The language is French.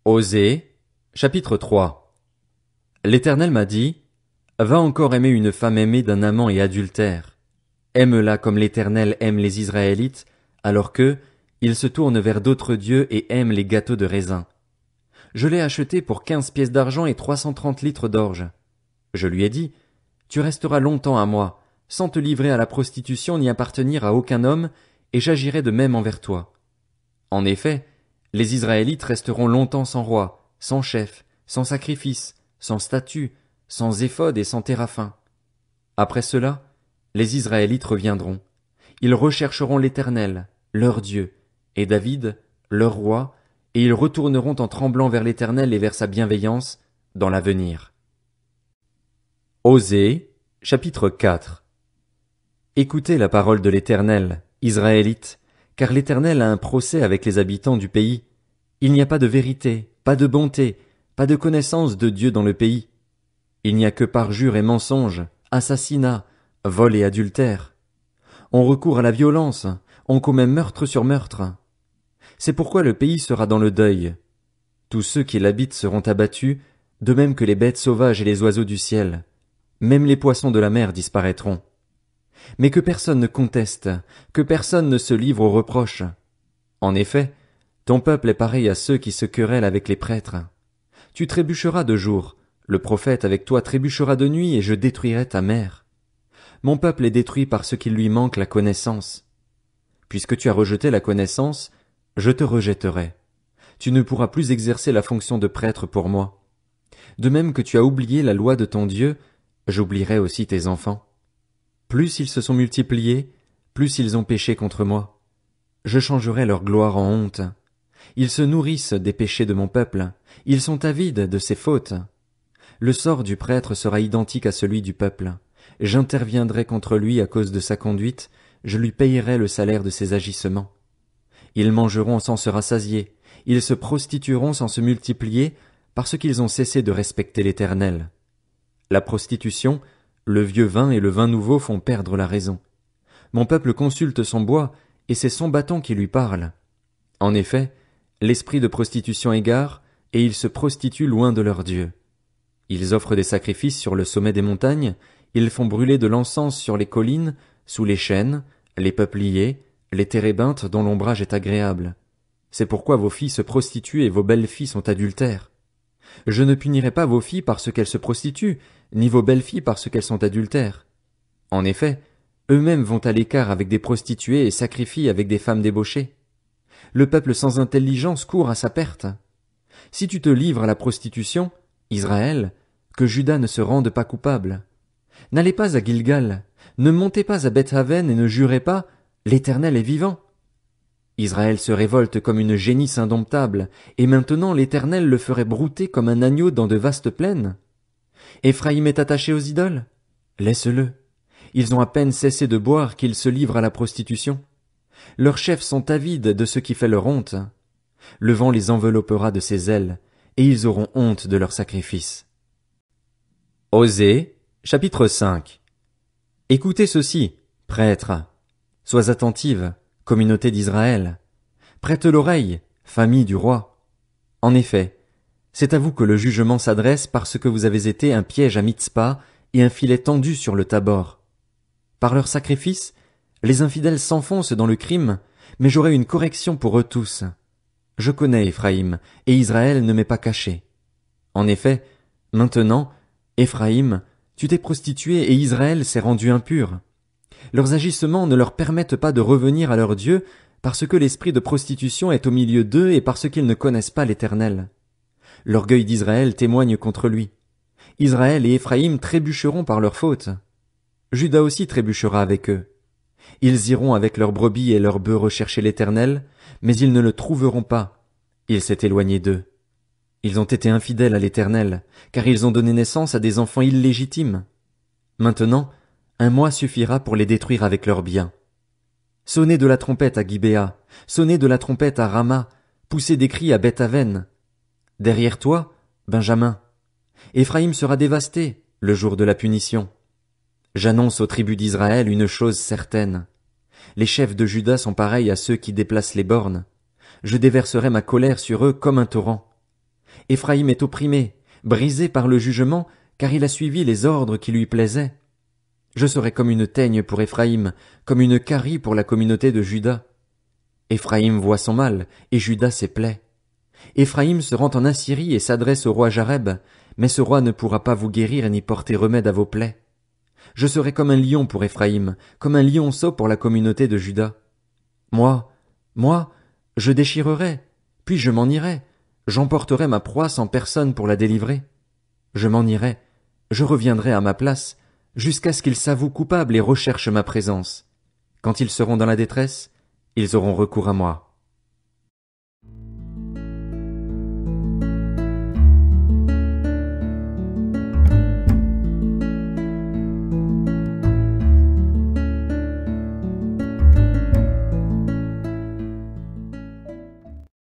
Osée, chapitre 3. L'Éternel m'a dit, va encore aimer une femme aimée d'un amant et adultère. Aime-la comme l'Éternel aime les Israélites, alors que, ils se tournent vers d'autres dieux et aiment les gâteaux de raisin. Je l'ai acheté pour 15 pièces d'argent et 330 litres d'orge. Je lui ai dit, tu resteras longtemps à moi, sans te livrer à la prostitution ni appartenir à aucun homme, et j'agirai de même envers toi. En effet, les Israélites resteront longtemps sans roi, sans chef, sans sacrifice, sans statut, sans éphod et sans téraphim. Après cela, les Israélites reviendront. Ils rechercheront l'Éternel, leur Dieu, et David, leur roi, et ils retourneront en tremblant vers l'Éternel et vers sa bienveillance, dans l'avenir. Osée, chapitre 4. Écoutez la parole de l'Éternel, Israélites, car l'Éternel a un procès avec les habitants du pays. Il n'y a pas de vérité, pas de bonté, pas de connaissance de Dieu dans le pays. Il n'y a que parjure et mensonge, assassinat, vol et adultère. On recourt à la violence, on commet meurtre sur meurtre. C'est pourquoi le pays sera dans le deuil. Tous ceux qui l'habitent seront abattus, de même que les bêtes sauvages et les oiseaux du ciel. Même les poissons de la mer disparaîtront. Mais que personne ne conteste, que personne ne se livre aux reproches. En effet, ton peuple est pareil à ceux qui se querellent avec les prêtres. Tu trébucheras de jour, le prophète avec toi trébuchera de nuit et je détruirai ta mère. Mon peuple est détruit parce qu'il lui manque la connaissance. Puisque tu as rejeté la connaissance, je te rejetterai. Tu ne pourras plus exercer la fonction de prêtre pour moi. De même que tu as oublié la loi de ton Dieu, j'oublierai aussi tes enfants. Plus ils se sont multipliés, plus ils ont péché contre moi. Je changerai leur gloire en honte. Ils se nourrissent des péchés de mon peuple, ils sont avides de ses fautes. Le sort du prêtre sera identique à celui du peuple. J'interviendrai contre lui à cause de sa conduite, je lui payerai le salaire de ses agissements. Ils mangeront sans se rassasier, ils se prostitueront sans se multiplier, parce qu'ils ont cessé de respecter l'Éternel. La prostitution, le vieux vin et le vin nouveau font perdre la raison. Mon peuple consulte son bois, et c'est son bâton qui lui parle. En effet, l'esprit de prostitution égare, et ils se prostituent loin de leur Dieu. Ils offrent des sacrifices sur le sommet des montagnes, ils font brûler de l'encens sur les collines, sous les chênes, les peupliers, les térébinthes dont l'ombrage est agréable. C'est pourquoi vos filles se prostituent et vos belles filles sont adultères. Je ne punirai pas vos filles parce qu'elles se prostituent, ni vos belles filles parce qu'elles sont adultères. En effet, eux-mêmes vont à l'écart avec des prostituées et sacrifient avec des femmes débauchées. Le peuple sans intelligence court à sa perte. Si tu te livres à la prostitution, Israël, que Juda ne se rende pas coupable. N'allez pas à Gilgal, ne montez pas à Beth-Aven et ne jurez pas, l'Éternel est vivant. Israël se révolte comme une génisse indomptable, et maintenant l'Éternel le ferait brouter comme un agneau dans de vastes plaines. Éphraïm est attaché aux idoles? Laisse-le. Ils ont à peine cessé de boire qu'ils se livrent à la prostitution. Leurs chefs sont avides de ce qui fait leur honte. Le vent les enveloppera de ses ailes, et ils auront honte de leurs sacrifices. Osée, chapitre 5. Écoutez ceci, prêtres. Sois attentive, communauté d'Israël. Prête l'oreille, famille du roi. En effet, c'est à vous que le jugement s'adresse parce que vous avez été un piège à Mitzpa et un filet tendu sur le Tabor. Par leurs sacrifices, les infidèles s'enfoncent dans le crime, mais j'aurai une correction pour eux tous. Je connais Éphraïm, et Israël ne m'est pas caché. En effet, maintenant, Éphraïm, tu t'es prostitué et Israël s'est rendu impur. Leurs agissements ne leur permettent pas de revenir à leur Dieu parce que l'esprit de prostitution est au milieu d'eux et parce qu'ils ne connaissent pas l'Éternel. L'orgueil d'Israël témoigne contre lui. Israël et Éphraïm trébucheront par leur faute. Juda aussi trébuchera avec eux. Ils iront avec leurs brebis et leurs bœufs rechercher l'Éternel, mais ils ne le trouveront pas. Il s'est éloigné d'eux. Ils ont été infidèles à l'Éternel, car ils ont donné naissance à des enfants illégitimes. Maintenant, un mois suffira pour les détruire avec leurs biens. Sonnez de la trompette à Gibéa, sonnez de la trompette à Rama, poussez des cris à Beth-Aven. Derrière toi, Benjamin. Éphraïm sera dévasté, le jour de la punition. J'annonce aux tribus d'Israël une chose certaine. Les chefs de Juda sont pareils à ceux qui déplacent les bornes. Je déverserai ma colère sur eux comme un torrent. Éphraïm est opprimé, brisé par le jugement, car il a suivi les ordres qui lui plaisaient. Je serai comme une teigne pour Éphraïm, comme une carie pour la communauté de Juda. Éphraïm voit son mal, et Juda ses plaies. Éphraïm se rend en Assyrie et s'adresse au roi Jareb, mais ce roi ne pourra pas vous guérir ni porter remède à vos plaies. Je serai comme un lion pour Éphraïm, comme un lionceau pour la communauté de Juda. Moi, je déchirerai, puis je m'en irai, j'emporterai ma proie sans personne pour la délivrer. Je m'en irai, je reviendrai à ma place, jusqu'à ce qu'ils s'avouent coupables et recherchent ma présence. Quand ils seront dans la détresse, ils auront recours à moi.